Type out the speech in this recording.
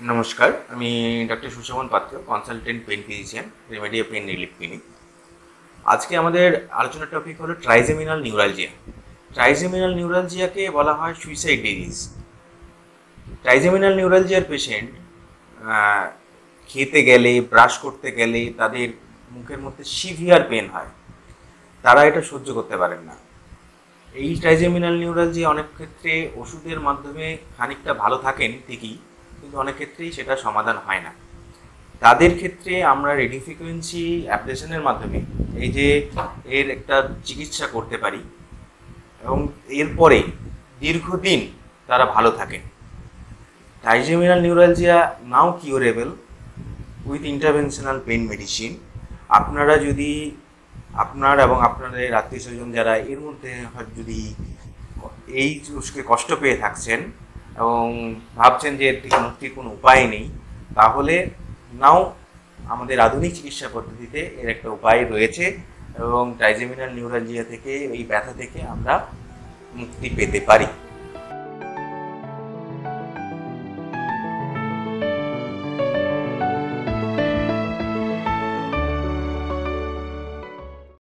নমস্কার, আমি doctor Sushobhan Patra, consultant pain physician, Remedia pain relief clinic. আজকে আমাদের আলোচনার টপিক হলো ট্রাইজেমিনাল নিউরালজিয়া। ট্রাইজেমিনাল নিউরালজিয়াকে বলা হয় সুইসাইড ডিজিজ। ট্রাইজেমিনাল নিউরালজিয়ার পেশেন্ট খেতে গেলে, ব্রাশ করতে গেলে তাদের মুখের মধ্যে সিভিয়ার পেন হয়, তারা এটা সহ্য করতে পারেন না। এই ট্রাইজেমিনাল নিউরালজিয়া অনেক ক্ষেত্রে ওষুধের মাধ্যমে খানিকটা ভালো থাকেন ঠিকই, কিন্তু অনেক ক্ষেত্রেই সেটা সমাধান হয় না। তাদের ক্ষেত্রে আমরা রেডিও ফ্রিকোয়েন্সি অ্যাবলেশনের মাধ্যমে এই যে এর একটা চিকিৎসা করতে পারি এবং এরপরে দীর্ঘদিন তারা ভালো থাকেন। Trigeminal neuralgia now curable with interventional pain medicine. আপনারা যদি আপনার এবং আপনাদের আত্মীয় স্বজন যারা এর মধ্যে যদি এই কষ্ট পেয়ে থাকছেন এবং ভাবছেন যে এর থেকে মুক্তির কোনো উপায় নেই, তাহলে নাও আমাদের আধুনিক চিকিৎসা পদ্ধতিতে এর একটা উপায় রয়েছে এবং ট্রাইজেমিনাল নিউরালজিয়া থেকে, এই ব্যথা থেকে আমরা মুক্তি পেতে পারি।